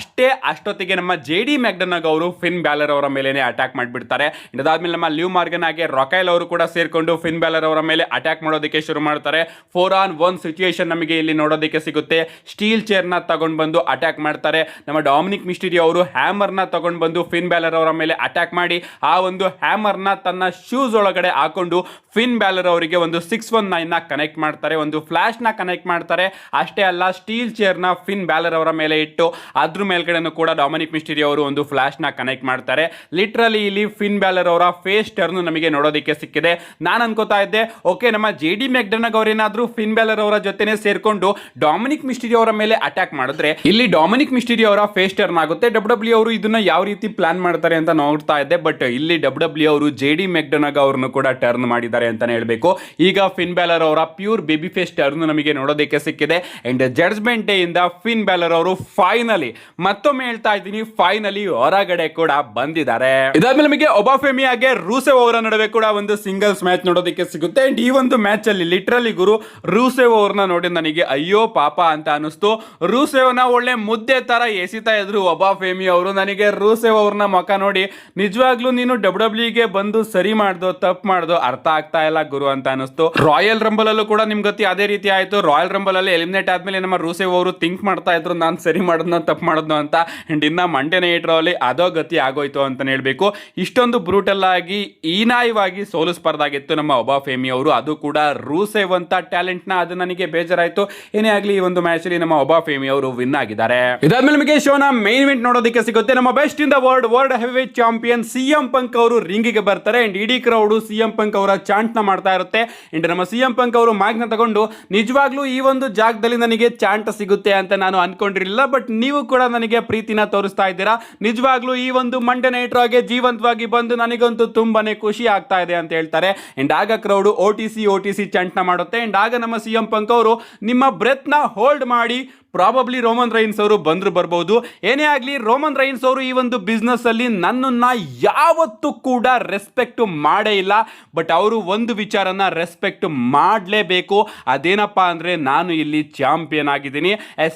ಅಷ್ಟೊತ್ತಿಗೆ ನಮ್ಮ ಜೆಡಿ ಮ್ಯಾಕ್ಡೊನಾಲ್ಡ್ ಅವರು ಫಿನ್ ಬ್ಯಾಲರ್ ಅವರ ಮೇಲೆ ಅಟ್ಯಾಕ್ ಮಾಡಿಬಿಡ್ತಾರೆ. ಇದಾದ್ಮೇಲೆ ನಮ್ಮ ಲಿವ್ ಮಾರ್ಗನ್ ಹಾಗೆ ರೊಕೈಲ್ ಅವರು ಕೂಡ ಸೇರ್ಕೊಂಡು ಫಿನ್ ಬ್ಯಾಲರ್ ಅವರ ಮೇಲೆ ಅಟ್ಯಾಕ್ ಮಾಡೋದಕ್ಕೆ ಶುರು ಮಾಡ್ತಾರೆ. 4-on-1 ಸಿಚುಯೇಷನ್ ನಮಗೆ ಇಲ್ಲಿ ನೋಡೋದಕ್ಕೆ ಸಿಗುತ್ತೆ. ಸ್ಟೀಲ್ ಚೇರ್ ನ ತಗೊಂಡು ಬಂದು ಅಟ್ಯಾಕ್ ಮಾಡ್ತಾರೆ. ನಮ್ಮ ಡೊಮಿನಿಕ್ ಮಿಸ್ಟೀರಿಯೋ ಅವರು ಹ್ಯಾಮರ್ ನ ತಗೊಂಡು ಬಂದು ಫಿನ್ ಬ್ಯಾಲರ್ ಅವರ ಮೇಲೆ ಅಟ್ಯಾಕ್ ಮಾಡಿ ಆ ಒಂದು ಹ್ಯಾಮರ್ ನ ತನ್ನ ಶೂಸ್ ಒಳಗಡೆ ಹಾಕೊಂಡು ಫಿನ್ ಬ್ಯಾಲರ್ ಅವರಿಗೆ ಒಂದು 619 ನ ಕನೆಕ್ಟ್ ಮಾಡ್ತಾರೆ, ಒಂದು ಫ್ಲಾಶ್ ನ ಕನೆಕ್ಟ್ ಮಾಡ್ತಾರೆ. ಅಷ್ಟೇ ಅಲ್ಲ, ಸ್ಟೀಲ್ ಚೇರ್ ನ ಫಿನ್ ಬ್ಯಾಲರ್ ಅವರ ಮೇಲೆ ಇಟ್ಟು ಅದ್ರ ಮೇಲ್ಗಡೆನೂ ಕೂಡ ಡೊಮಿನಿಕ್ ಮಿಸ್ಟೀರಿಯೋ ಅವರು ಒಂದು ಫ್ಲಾಶ್ ನ ಕನೆಕ್ಟ್ ಮಾಡ್ತಾರೆ. ಲಿಟ್ರಲಿ ಇಲ್ಲಿ ಫಿನ್ ಬ್ಯಾಲರ್ ಅವರ ಫೇಸ್ ಟರ್ನ್ ನಮಗೆ ನೋಡೋದಕ್ಕೆ ಸಿಕ್ಕಿದೆ. ನಾನು ಅನ್ಕೋತಾ ಇದ್ದೆ, ಓಕೆ, ನಮ್ಮ ಜೆಡಿ ಮ್ಯಾಕ್ಡೊನಾಲ್ಡ್ ಅವರೇನಾದ್ರೂ ಫಿನ್ ಬ್ಯಾಲರ್ ಅವರ ಜೊತೆನೆ ಸೇರ್ಕೊಂಡು ಡೊಮಿನಿಕ್ ಮಿಸ್ಟೀರಿಯೋ ಅವರ ಮೇಲೆ ಅಟ್ಯಾಕ್ ಮಾಡಿದ್ರೆ ಇಲ್ಲಿ ಡೊಮಿನಿಕ್ ಮಿಸ್ಟೀರಿಯೋ ಅವರ ಫೇಸ್ ಟರ್ನ್ ಆಗುತ್ತೆ. ಡಬ್ಲ್ಯೂ ಅವರು ಇದನ್ನ ಯಾವ ರೀತಿ ಪ್ಲಾನ್ ಮಾಡ್ತಾರೆ ಅಂತ ನೋಡ್ತಾ ಇದ್ದೆ. ಬಟ್ ಇಲ್ಲಿ ಡಬ್ಲ್ಯೂ ಅವರು ಜೆಡಿ ಮ್ಯಾಕ್ಡೊನಾಲ್ಡ್ ಅವರನ್ನು ಕೂಡ ಟರ್ನ್ ಮಾಡಿದ್ದಾರೆ ಅಂತಾನೆ ಹೇಳ್ಬೇಕು. ಈಗ ಫಿನ್ ಬ್ಯಾಲರ್ ಅವರ ಪ್ಯೂರ್ ಬೇಬಿ ಫೇಸ್ ಟರ್ನ್ ನಮಗೆ ನೋಡೋದಕ್ಕೆ ಸಿಕ್ಕಿದೆ. ಅಂಡ್ ಜಡ್ಜ್ಮೆಂಟ್ ಡೇ ಇಂದ ಫಿನ್ ಬ್ಯಾಲರ್ ಅವರು ಫೈನಲಿ, ಮತ್ತೊಮ್ಮೆ ಹೇಳ್ತಾ ಇದ್ದೀನಿ, ಫೈನಲಿ ಹೊರಗಡೆ ಕೂಡ ಬಂದಿದ್ದಾರೆ. ಇದಾದ್ಮೇಲೆ ನಮಗೆ ಒಬಾಫೆಮಿ ಹಾಗೆ ರೂಸೆವ್ ಅವರ ನಡುವೆ ಕೂಡ ಒಂದು ಸಿಂಗಲ್ಸ್ ಮ್ಯಾಚ್ ನೋಡೋದಕ್ಕೆ ಸಿಗುತ್ತೆ. ಅಂಡ್ ಈ ಒಂದು ಮ್ಯಾಚ್ ಅಲ್ಲಿ ಲಿಟ್ರಲಿ ಗುರು ರೂಸೆವ್ ಅವ್ರನ್ನ ನೋಡಿ ನನಗೆ ಅಯ್ಯೋ ಪಾಪ ಅಂತ ಅನಿಸ್ತು. ರೂಸೆವ್ನ ಒಳ್ಳೆ ಮುದ್ದೆ ತರ ಎಸಿತಾ ಇದ್ರು ಒಬಾಫೆಮಿ ಅವರು. ನನಗೆ ರೂಸೆವ್ ಅವ್ರನ್ನ ಮುಖ ನೋಡಿ ನಿಜವಾಗ್ಲೂ ನೀನು ಡಬ್ಲ್ಯೂಗೆ ಬಂದು ಸರಿ ಮಾಡ್ದೋ ತಪ್ಪು ಮಾಡ್ದೋ ಅರ್ಥ ಆಗ್ತಾ ಇಲ್ಲ ಗುರು ಅಂತ ಅನಿಸ್ತು. ರಾಯಲ್ ರಂಬಲ್ ಅಲ್ಲೂ ಕೂಡ ನಿಮ್ ಗತಿ ಅದೇ ರೀತಿ ಆಯ್ತು. ರಾಯಲ್ ರಂಬಲ್ ಅಲ್ಲಿ ಎಲಿಮಿನೇಟ್ ಆದ್ಮೇಲೆ ನಮ್ಮ ರೂಸೆವ್ ಅವರು ಥಿಂಕ್ ಮಾಡ್ತಾ ಇದ್ರು, ನಾನು ಸರಿ ತಪ್ಪು ಮಾಡಿದ್ನೋ ಅಂತ. ಆ್ಯಂಡ್ ಇನ್ನು ಮಂಡೇ ನೈಟ್ ರಲ್ಲಿ ಅದೋ ಗತಿ ಆಗೋಯ್ತು ಅಂತಲೇ ಹೇಳಬೇಕು. ಇಷ್ಟೊಂದು ಬ್ರೂಟಲ್ ಆಗಿ ಹೀನಾಯವಾಗಿ ಸೋಲಿಸಬಾರ್ದಾಗಿತ್ತು ನಮ್ಮ ಒಬಾಫೆಮಿ ಅವರು, ಅದು ಕೂಡ ರೂಸೇವ್ ಅಂತ ಟ್ಯಾಲೆಂಟ್ನ. ಅದು ನನಗೆ ಬೇಜಾರಾಯಿತು. ಏನೇ ಆಗಲಿ ಈ ಒಂದು ಮ್ಯಾಚಲ್ಲಿ ನಮ್ಮ ಒಬಾಫೆಮಿ ಅವರು ವಿನ್ ಆಗಿದ್ದಾರೆ. ಇದಾದ್ಮೇಲೆ ನಿಮಗೆ ಶೋನ ಮೇನ್ ಇವೆಂಟ್ ನೋಡೋದಕ್ಕೆ ಸಿಗುತ್ತೆ. ನಮ್ಮ best in the world heavyweight champion CM ಪಂಕ್ ಅವರು ರಿಂಗಿಗೆ ಬರ್ತಾರೆ. ಅಂಡ್ ಇಡೀ ಕ್ರೌಡ್ CM ಪಂಕ್ ಅವರ ಚಾಂಟ್ನ ಮಾಡ್ತಾ ಇರುತ್ತೆ. ಅಂಡ್ ನಮ್ಮ CM ಪಂಕ್ ಅವರು ಮೈಕ್ನ ತಗೊಂಡು ನಿಜವಾಗ್ಲೂ ಈ ಒಂದು ಜಾಗದಲ್ಲಿ ನನಗೆ ಚಾಂಟ್ ಸಿಗುತ್ತೆ ಅಂತ ನಾನು ಅನ್ಕೊಂಡಿರಲಿಲ್ಲ, ಬಟ್ ನೀವು ಕೂಡ ನನಗೆ ಪ್ರೀತಿನ ತೋರಿಸ್ತಾ ಇದ್ದೀರಾ. ನಿಜವಾಗ್ಲೂ ಈ ಒಂದು ಮಂಡೇ ನೈಟ್ ರಾಗೆ ಜೀವಂತವಾಗಿ ಬಂದು ನನಗಂತೂ ತುಂಬಾನೇ ಖುಷಿ ಆಗ್ತಾ ಇದೆ ಅಂತ ಹೇಳ್ತಾರೆ. ಅಂಡ್ ಆಗ ಕ್ರೌಡ್ OTC ಚಾಂಟ್ನ ಮಾಡುತ್ತೆ. ಅಂಡ್ ಆಗ ನಮ್ಮ CM ಪಂಕ್ ಅವರು ನಿಮ್ಮ ಬ್ರೆತ್ನ ಹೋಲ್ಡ್ ಮಾಡಿ ಪ್ರಾಬಬ್ಲಿ ರೋಮನ್ ರೈನ್ಸ್ ಅವರು ಬರ್ಬೋದು. ಏನೇ ಆಗಲಿ ರೋಮನ್ ರೈನ್ಸ್ ಅವರು ಈ ಒಂದು ಬಿಸ್ನೆಸ್ ಅಲ್ಲಿ ನನ್ನನ್ನು ಯಾವತ್ತೂ ಕೂಡ ರೆಸ್ಪೆಕ್ಟ್ ಮಾಡೇ ಇಲ್ಲ, ಬಟ್ ಅವರು ಒಂದು ವಿಚಾರನ ರೆಸ್ಪೆಕ್ಟ್ ಮಾಡಲೇಬೇಕು. ಅದೇನಪ್ಪ ಅಂದರೆ ನಾನು ಇಲ್ಲಿ ಚಾಂಪಿಯನ್ ಆಗಿದ್ದೀನಿ.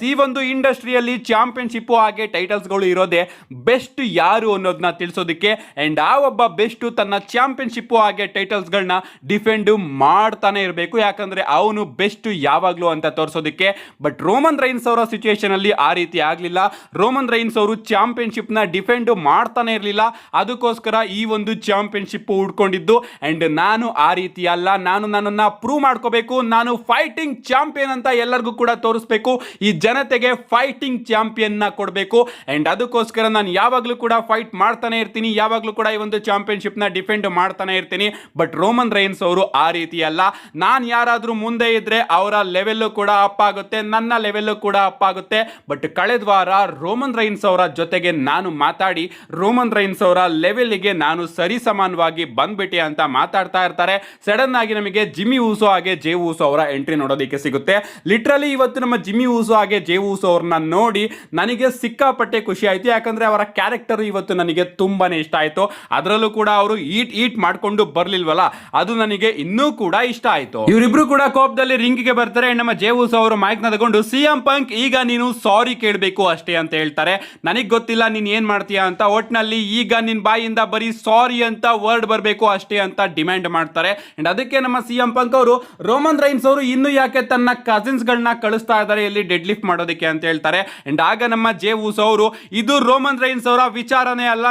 ಈ ಒಂದು ಇಂಡಸ್ಟ್ರಿಯಲ್ಲಿ ಚಾಂಪಿಯನ್ಶಿಪ್ಪು ಹಾಗೆ ಟೈಟಲ್ಸ್ಗಳು ಇರೋದೇ ಬೆಸ್ಟ್ ಯಾರು ಅನ್ನೋದನ್ನ ತಿಳಿಸೋದಕ್ಕೆ. ಆ್ಯಂಡ್ ಆ ಒಬ್ಬ ಬೆಸ್ಟು ತನ್ನ ಚಾಂಪಿಯನ್ಶಿಪ್ಪು ಹಾಗೆ ಟೈಟಲ್ಸ್ಗಳನ್ನ ಡಿಫೆಂಡ್ ಮಾಡ್ತಾನೆ ಇರಬೇಕು, ಯಾಕಂದರೆ ಅವನು ಬೆಸ್ಟ್ ಯಾವಾಗಲೂ ಅಂತ ತೋರಿಸೋದಕ್ಕೆ. ಬಟ್ ರೋಮನ್ ರೈನ್ಸ್ ಅವರ ಸಿಚುಯೇಷನ್ ಅಲ್ಲಿ ಆ ರೀತಿ ಆಗಲಿಲ್ಲ. ರೋಮನ್ ರೈನ್ಸ್ ಅವರು ಚಾಂಪಿಯನ್ಶಿಪ್ ನ ಡಿಫೆಂಡ್ ಮಾಡ್ತಾನೆ ಇರಲಿಲ್ಲ. ಅದಕ್ಕೋಸ್ಕರ ಈ ಒಂದು ಚಾಂಪಿಯನ್ಶಿಪ್ ಉಡ್ಕೊಂಡಿದ್ದು. ಅಂಡ್ ನಾನು ಆ ರೀತಿ ಅಲ್ಲ, ನಾನು ನನ್ನನ್ನ ಪ್ರೂವ್ ಮಾಡ್ಕೋಬೇಕು, ನಾನು ಫೈಟಿಂಗ್ ಚಾಂಪಿಯನ್ ಅಂತ ಎಲ್ಲರಿಗೂ ಕೂಡ ತೋರಿಸ್ಬೇಕು, ಈ ಜನತೆಗೆ ಫೈಟಿಂಗ್ ಚಾಂಪಿಯನ್ ನ ಕೊಡಬೇಕು. ಅಂಡ್ ಅದಕ್ಕೋಸ್ಕರ ನಾನು ಯಾವಾಗಲೂ ಕೂಡ ಫೈಟ್ ಮಾಡ್ತಾನೆ ಇರ್ತೀನಿ, ಯಾವಾಗಲೂ ಕೂಡ ಈ ಒಂದು ಚಾಂಪಿಯನ್ಶಿಪ್ ನ ಡಿಫೆಂಡ್ ಮಾಡ್ತಾನೆ ಇರ್ತೀನಿ. ಬಟ್ ರೋಮನ್ ರೈನ್ಸ್ ಅವರು ಆ ರೀತಿ ಅಲ್ಲ. ನಾನು ಯಾರಾದ್ರೂ ಮುಂದೆ ಇದ್ರೆ ಅವರ ಲೆವೆಲ್ ಕೂಡ ಅಪ್ ಆಗುತ್ತೆ, ನನ್ನ ಲೆವೆಲ್ ಕೂಡ ಅಪ್ ಆಗುತ್ತೆ. ಬಟ್ ಕಳೆದ ವಾರ ರೋಮನ್ ರೈನ್ಸ್ ಅವರ ಜೊತೆಗೆ ನಾನು ಮಾತಾಡಿ ರೋಮನ್ ರೈನ್ಸ್ ಅವರ ಲೆವೆಲ್ಗೆ ನಾನು ಸರಿ ಸಮಾನವಾಗಿ ಬಂದ್ಬಿಟ್ಟೆ ಅಂತ ಮಾತಾಡ್ತಾ ಇರ್ತಾರೆ. ಸಡನ್ ಆಗಿ ನಮಗೆ ಜಿಮ್ಮಿ ಊಸೋ ಹಾಗೆ ಜೇ ಊಸೋ ಅವರ ಎಂಟ್ರಿ ನೋಡೋದಕ್ಕೆ ಸಿಗುತ್ತೆ. ಲಿಟ್ರಲಿ ಇವತ್ತು ನಮ್ಮ ಜಿಮ್ಮಿ ಊಸೋ ಹಾಗೆ ಜೇ ಊಸೋ ಅವ್ರನ್ನ ನೋಡಿ ನನಗೆ ಸಿಕ್ಕಾಪಟ್ಟೆ ಖುಷಿ ಆಯ್ತು, ಯಾಕಂದ್ರೆ ಅವರ ಕ್ಯಾರೆಕ್ಟರ್ ಇವತ್ತು ನನಗೆ ತುಂಬಾನೇ ಇಷ್ಟ ಆಯ್ತು. ಅದರಲ್ಲೂ ಕೂಡ ಅವರು ಈಟ್ ಮಾಡ್ಕೊಂಡು ಬರ್ಲಿಲ್ವಲ್ಲ, ಅದು ನನಗೆ ಇನ್ನೂ ಕೂಡ ಇಷ್ಟ ಆಯ್ತು. ಇವರಿಬ್ರು ಕೂಡ ಕೋಪದಲ್ಲಿ ರಿಂಗಿಗೆ ಬರ್ತಾರೆ. ನಮ್ಮ ಜೇ ಊಸೋ ಅವರು ಮೈಕ್ ನ ತಗೊಂಡು CM ಪಂಕ್ ಈಗ ನೀನು ಸಾರಿ ಕೇಳಬೇಕು ಅಷ್ಟೇ ಅಂತ ಹೇಳ್ತಾರೆ. ನನಗೆ ಗೊತ್ತಿಲ್ಲ ನೀನು ಏನ್ ಮಾಡ್ತೀಯಾ ಅಂತ, ಒಟ್ನಲ್ಲಿ ಈಗ ನಿನ್ ಬಾಯಿಂದ ಬರೀ ಸಾರಿ ಅಂತ ವರ್ಡ್ ಬರಬೇಕು ಅಷ್ಟೇ ಅಂತ ಡಿಮ್ಯಾಂಡ್ ಮಾಡ್ತಾರೆ. ಅಂಡ್ ಅದಕ್ಕೆ ನಮ್ಮ CM ಪಂಕ್ ಅವರು ರೋಮನ್ ರೈನ್ಸ್ ಅವರು ಇನ್ನು ಯಾಕೆ ತನ್ನ ಕಸಿನ್ಸ್ ಗಳನ್ನ ಕಳಿಸ್ತಾ ಇದ್ದಾರೆ ಇಲ್ಲಿ ಡೆಡ್ ಲಿಫ್ಟ್ ಮಾಡೋದಕ್ಕೆ ಅಂತ ಹೇಳ್ತಾರೆ. ಅಂಡ್ ಆಗ ನಮ್ಮ ಜೇ ಊಸೋ ಅವರು ಇದು ರೋಮನ್ ರೈನ್ಸ್ ಅವರ ವಿಚಾರನೇ ಅಲ್ಲ,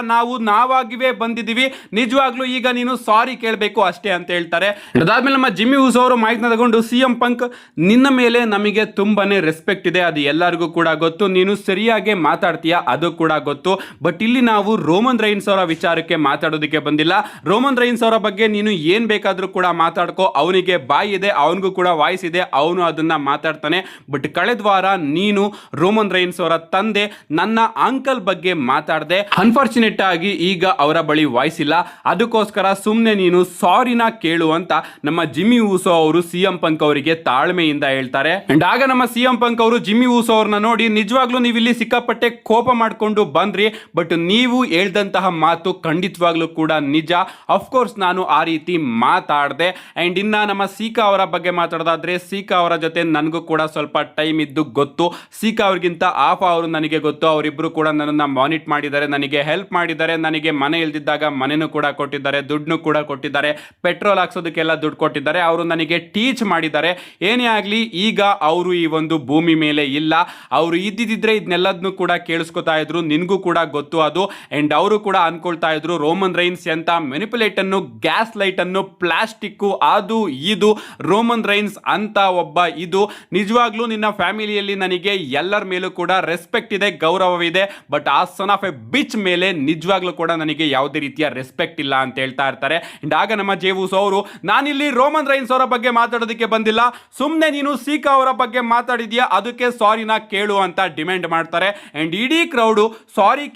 ನಾವಾಗಿವೇ ಬಂದಿದ್ದೀವಿ, ನಿಜವಾಗ್ಲೂ ಈಗ ನೀನು ಸಾರಿ ಕೇಳಬೇಕು ಅಷ್ಟೇ ಅಂತ ಹೇಳ್ತಾರೆ. ಅದಾದ್ಮೇಲೆ ನಮ್ಮ ಜಿಮ್ಮಿ ಊಸೋ ಅವರು ಮೈಕ್ ನ ತಗೊಂಡು CM ಪಂಕ್ ನಿನ್ನ ಮೇಲೆ ನಮಗೆ ತುಂಬಾನೇ ರೆಸ್ಪೆಕ್ಟ್ ಇದೆ, ಅದು ಎಲ್ಲರಿಗೂ ಕೂಡ ಗೊತ್ತು, ನೀನು ಸರಿಯಾಗಿ ಮಾತಾಡ್ತೀಯಾ ಅದು ಕೂಡ ಗೊತ್ತು. ಬಟ್ ಇಲ್ಲಿ ನಾವು ರೋಮನ್ ರೈನ್ಸ್ ಅವರ ವಿಚಾರಕ್ಕೆ ಮಾತಾಡೋದಕ್ಕೆ ಬಂದಿಲ್ಲ. ರೋಮನ್ ರೈನ್ಸ್ ಅವರ ಬಗ್ಗೆ ನೀನು ಏನ್ ಬೇಕಾದ್ರೂ ಕೂಡ ಮಾತಾಡ್ಕೋ, ಅವನಿಗೆ ಬಾಯಿ ಇದೆ, ಅವನಿಗೂ ಕೂಡ ವಾಯ್ಸ್ ಇದೆ, ಅವನು ಅದನ್ನ ಮಾತಾಡ್ತಾನೆ. ಬಟ್ ಕಳೆದ ವಾರ ನೀನು ರೋಮನ್ ರೈನ್ಸ್ ಅವರ ತಂದೆ ನನ್ನ ಅಂಕಲ್ ಬಗ್ಗೆ ಮಾತಾಡದೆ, ಅನ್ಫಾರ್ಚುನೇಟ್ ಆಗಿ ಈಗ ಅವರ ಬಳಿ ವಾಯ್ಸ್ ಇಲ್ಲ, ಅದಕ್ಕೋಸ್ಕರ ಸುಮ್ಮನೆ ನೀನು ಸಾರಿನ ಕೇಳು ಅಂತ ನಮ್ಮ ಜಿಮ್ಮಿ ಊಸೋ ಅವರು CM ಪಂಕ್ ಅವರಿಗೆ ತಾಳ್ಮೆಯಿಂದ ಹೇಳ್ತಾರೆ. ಅಂಡ್ ಆಗ ನಮ್ಮ CM ಪಂಕ್ ಅವರು ಜಿಮ್ಮಿ ಊಸೋ ಅವ್ರನ್ನ ನೋಡಿ ನಿಜವಾಗ್ಲೂ ನೀವು ಇಲ್ಲಿ ಸಿಕ್ಕಾಪಟ್ಟೆ ಕೋಪ ಮಾಡ್ಕೊಂಡು ಬಂದ್ರಿ, ಬಟ್ ನೀವು ಹೇಳ್ದಂತಹ ಮಾತು ಖಂಡಿತವಾಗ್ಲೂ ಕೂಡ ನಿಜ. ಅಫ್ಕೋರ್ಸ್ ನಾನು ಆ ರೀತಿ ಮಾತಾಡಿದೆ. ಅಂಡ್ ಇನ್ನ ನಮ್ಮ ಸೀಕಾ ಅವರ ಬಗ್ಗೆ ಮಾತಾಡೋದಾದ್ರೆ ಸೀಕಾ ಅವರ ಜೊತೆ ನನಗೂ ಕೂಡ ಸ್ವಲ್ಪ ಟೈಮ್ ಇದ್ದು ಗೊತ್ತು. ಸೀಕಾ ಅವ್ರಿಗಿಂತ ಆಫಾ ಅವರು ನನಗೆ ಗೊತ್ತು. ಅವರಿಬ್ರು ಕೂಡ ನನ್ನನ್ನು ಮಾನಿಟ್ ಮಾಡಿದ್ದಾರೆ, ನನಗೆ ಹೆಲ್ಪ್ ಮಾಡಿದ್ದಾರೆ, ನನಗೆ ಮನೆ ಇಲ್ದಿದ್ದಾಗ ಮನೆನೂ ಕೂಡ ಕೊಟ್ಟಿದ್ದಾರೆ, ದುಡ್ಡು ಕೂಡ ಕೊಟ್ಟಿದ್ದಾರೆ, ಪೆಟ್ರೋಲ್ ಹಾಕ್ಸೋದಕ್ಕೆಲ್ಲ ದುಡ್ಡು ಕೊಟ್ಟಿದ್ದಾರೆ, ಅವರು ನನಗೆ ಟೀಚ್ ಮಾಡಿದ್ದಾರೆ. ಏನೇ ಆಗಲಿ ಈಗ ಅವರು ಈ ಒಂದು ಭೂಮಿ ಮೇಲೆ ಇಲ್ಲ, ಅವರು ಇದ್ದಿದ್ರೆ ಇದನ್ನೆಲ್ಲದನ್ನು ಕೂಡ ಕೇಳಿಸ್ಕೊತಾ ಇದ್ರು, ನಿನಗೂ ಕೂಡ ಗೊತ್ತು ಅದು. ಅಂಡ್ ಅವರು ಕೂಡ ಅನ್ಕೊಳ್ತಾ ಇದ್ರು ರೋಮನ್ ರೈನ್ಸ್ ಅಂತ ಮೆನಿಪುಲೇಟ್ ಅನ್ನು, ಗ್ಯಾಸ್ ಲೈಟ್ ಅನ್ನು, ಪ್ಲಾಸ್ಟಿಕ್ ಅದು ಇದು, ರೋಮನ್ ರೈನ್ಸ್ ಅಂತ ಒಬ್ಬ ಇದು. ನಿಜವಾಗ್ಲೂ ನಿನ್ನ ಫ್ಯಾಮಿಲಿಯಲ್ಲಿ ನನಗೆ ಎಲ್ಲರ ಮೇಲೂ ಕೂಡ ರೆಸ್ಪೆಕ್ಟ್ ಇದೆ, ಗೌರವವಿದೆ, ಬಟ್ ಆ ಸನ್ ಆಫ್ ಎ ಬಿಚ್ ಮೇಲೆ ನಿಜವಾಗ್ಲೂ ಕೂಡ ನನಗೆ ಯಾವುದೇ ರೀತಿಯ ರೆಸ್ಪೆಕ್ಟ್ ಇಲ್ಲ ಅಂತ ಹೇಳ್ತಾ ಇರ್ತಾರೆ. ಅಂಡ್ ಆಗ ನಮ್ಮ ಜೇ ಊಸೋ ಅವರು ನಾನಿಲ್ಲಿ ರೋಮನ್ ರೈನ್ಸ್ ಅವರ ಬಗ್ಗೆ ಮಾತಾಡೋದಕ್ಕೆ ಬಂದಿಲ್ಲ, ಸುಮ್ಮನೆ ನೀನು ಸೀಕಾ ಅವರ ಬಗ್ಗೆ ಮಾತಾಡಿದ್ಯಾ, ಅದಕ್ಕೆ ಸಾರಿನ ಕೇಳು ಅಂತ ಡಿಮ್ಯಾಂಡ್ ಮಾಡ್ತಾರೆ. ಅಂಡ್ ಇಡೀ ಕ್ರೌಡು ಸಾರಿ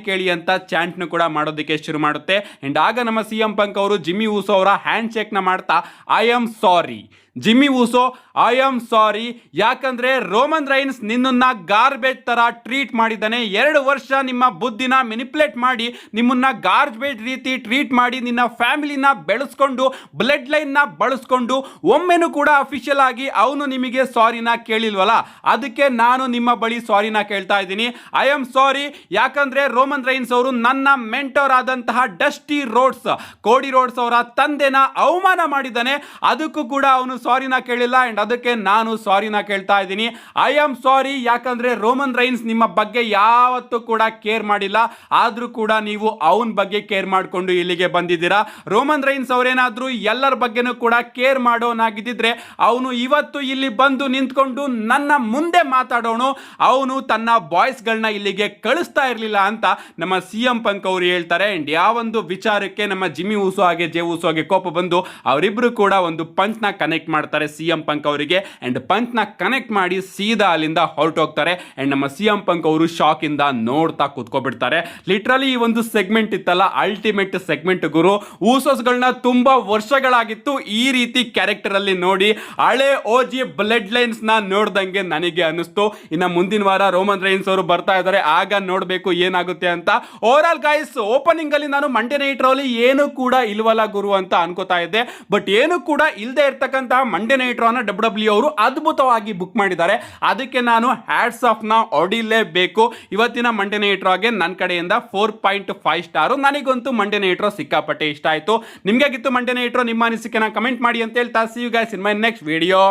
ಕೇಳಿ ಅಂತ ಚಾಂಟ್ನು ಕೂಡ ಮಾಡೋದಕ್ಕೆ ಶುರು ಮಾಡುತ್ತೆ. ಅಂಡ್ ಆಗ ನಮ್ಮ CM ಪಂಕ್ ಅವರು ಜಿಮ್ಮಿ ಊಸೋ ಅವರ ಹ್ಯಾಂಡ್ ಶೇಕ್ ನ ಮಾಡ್ತಾ I am sorry Jimmy Uso, I am sorry, ಯಾಕಂದ್ರೆ ರೋಮನ್ ರೈನ್ಸ್ ನಿನ್ನನ್ನ ಗಾರ್ಬೇಜ್ ತರ ಟ್ರೀಟ್ ಮಾಡಿದ್ದಾನೆ. 2 ವರ್ಷ ನಿಮ್ಮ ಬುದ್ಧಿನ ಮೆನಿಪ್ಯುಲೇಟ್ ಮಾಡಿ ನಿಮ್ಮನ್ನ ಗಾರ್ಬೇಜ್ ರೀತಿ ಟ್ರೀಟ್ ಮಾಡಿ ನಿನ್ನ ಫ್ಯಾಮಿಲಿನ ಬೆಳೆಸ್ಕೊಂಡು ಬ್ಲಡ್ ಲೈನ್ ನ ಬಳಸ್ಕೊಂಡು ಒಮ್ಮೆನೂ ಕೂಡ ಅಫಿಷಿಯಲ್ ಆಗಿ ಅವನು ನಿಮಗೆ ಸಾರಿನ ಕೇಳಿಲ್ವಲ್ಲ, ಅದಕ್ಕೆ ನಾನು ನಿಮ್ಮ ಬಳಿ ಸಾರಿನ ಕೇಳ್ತಾ ಇದ್ದೀನಿ. ಐ ಆಮ್ ಸಾರಿ, ಯಾಕಂದ್ರೆ ರೋಮನ್ ರೈನ್ಸ್ ಅವರು ನನ್ನ ಮೆಂಟರ್ ಆದಂತಹ ಡಸ್ಟಿ ರೋಡ್ಸ್, ಕೋಡಿ ರೋಡ್ಸ್ ಅವರ ತಂದೆನ ಅವಮಾನ ಮಾಡಿದ್ದಾನೆ, ಅದಕ್ಕೂ ಕೂಡ ಅವನು ಸಾರಿನ ಕೇಳಿಲ್ಲ ಅಂಡ್ ಅದಕ್ಕೆ ನಾನು ಸಾರಿನ ಕೇಳ್ತಾ ಇದ್ದೀನಿ. I am sorry. ಯಾಕಂದ್ರೆ ರೋಮನ್ ರೈನ್ಸ್ ನಿಮ್ಮ ಬಗ್ಗೆ ಯಾವತ್ತೂ ಕೂಡ ಕೇರ್ ಮಾಡಿಲ್ಲ, ಆದ್ರೂ ಕೂಡ ನೀವು ಅವನ ಬಗ್ಗೆ ಕೇರ್ ಮಾಡಿಕೊಂಡು ಇಲ್ಲಿಗೆ ಬಂದಿದ್ದೀರಾ. ರೋಮನ್ ರೈನ್ಸ್ ಅವರೇನಾದ್ರೂ ಎಲ್ಲರ ಬಗ್ಗೆನೂ ಕೂಡ ಕೇರ್ ಮಾಡೋನಾಗಿದ್ದಿದ್ರೆ ಅವನು ಇವತ್ತು ಇಲ್ಲಿ ಬಂದು ನಿಂತ್ಕೊಂಡು ನನ್ನ ಮುಂದೆ ಮಾತಾಡೋಣ, ಅವನು ತನ್ನ ಬಾಯ್ಸ್ಗಳನ್ನ ಇಲ್ಲಿಗೆ ಕಳಿಸ್ತಾ ಇರಲಿಲ್ಲ ಅಂತ ನಮ್ಮ CM ಪಂಕ್ ಅವರು ಹೇಳ್ತಾರೆ. ಅಂಡ್ ಯಾವೊಂದು ವಿಚಾರಕ್ಕೆ ನಮ್ಮ ಜಿಮ್ಮಿ ಊಸೋ ಹಾಗೆ ಜೇ ಊಸೋ ಹಾಗೆ ಕೋಪ ಬಂದು ಅವರಿಬ್ರು ಕೂಡ ಒಂದು ಪಂಚ್ ನ ಕನೆಕ್ಟ್ ಮಾಡ್ತಾರೆ CM ಪಂಕ್ ಅವರಿಗೆ. ಅಂಡ್ ಪಂಚ್ ನ ಕನೆಕ್ಟ್ ಮಾಡಿ ಸೀದಾ ಅಲ್ಲಿಂದ ಹೊರಟೋಗ್ತಾರೆ. ಅಂಡ್ ನಮ್ಮ CM ಪಂಕ್ ಅವರು ಶಾಕ್ ಇಂದ ನೋಡ್ತಾ ಕೂತ್ಕೊಬಿಡ್ತಾರೆ. ಲಿಟ್ರಲಿ ಈ ಒಂದು ಸೆಗ್ಮೆಂಟ್ ಇತ್ತಲ್ಲ, ಅಲ್ಟಿಮೇಟ್ ಸೆಗ್ಮೆಂಟ್ ಗುರು. ಊಸೋಸ್ಗಳನ್ನ ತುಂಬಾ ವರ್ಷಗಳಾಗಿತ್ತು ಈ ರೀತಿ ಕ್ಯಾರೆಕ್ಟರ್ ಅಲ್ಲಿ ನೋಡಿ. ಹಳೆ OG ಬ್ಲಡ್ ಲೈನ್ಸ್ ನ ನೋಡ್ದಂಗೆ ನನಗೆ ಅನಿಸ್ತು. ಇನ್ನ ಮುಂದಿನ ವಾರ ರೋಮನ್ ರೈನ್ಸ್ ಅವರು ಬರ್ತಾ ಇದ್ದಾರೆ, ಆಗ ನೋಡ್ಬೇಕು ಏನಾಗುತ್ತೆ ಅಂತ. ಓವರ್ ಆಲ್ ಗೈಸ್, ಓಪನಿಂಗ್ ಅಲ್ಲಿ ನಾನು ಮಂಡೇ ನೈಟ್ ರಾ ಅಲ್ಲಿ ಏನು ಕೂಡ ಇಲ್ವಲ್ಲ ಗುರು ಅಂತ ಅನ್ಕೋತಾ ಇದ್ದೆ. ಬಟ್ ಏನು ಕೂಡ ಇಲ್ಲದೆ ಇರ್ತಕ್ಕಂತಹ ಮಂಡೇ ನೈಟ್ ರಾ ನ WWE ಅವರು ಅದ್ಭುತವಾಗಿ ಬುಕ್ ಮಾಡಿದ್ದಾರೆ. ಅದಕ್ಕೆ ನಾನು ಹ್ಯಾಟ್ಸ್ ಆಫ್ ನ ಹೊಡಿಲೇಬೇಕು. ಇವತ್ತಿನ ಮಂಡೇ ನೈಟ್ ರಾಗೆ ನನ್ನ ಕಡೆಯಿಂದ 4.5 ಸ್ಟಾರ್. ನನಗಂತೂ ಮಂಡೇ ನೈಟ್ ರಾ ಸಿಕ್ಕಾಪಟ್ಟೆ ಇಷ್ಟ ಆಯ್ತು. ನಿಮ್ಗಾಗಿತ್ತು ಮಂಡೇ ನೈಟ್ ರಾ? ನಿಮ್ಮ ಅನಿಸಿಕೆನ ಕಮೆಂಟ್ ಮಾಡಿ ಅಂತ ಹೇಳ್ತಾ see you guys in my next video.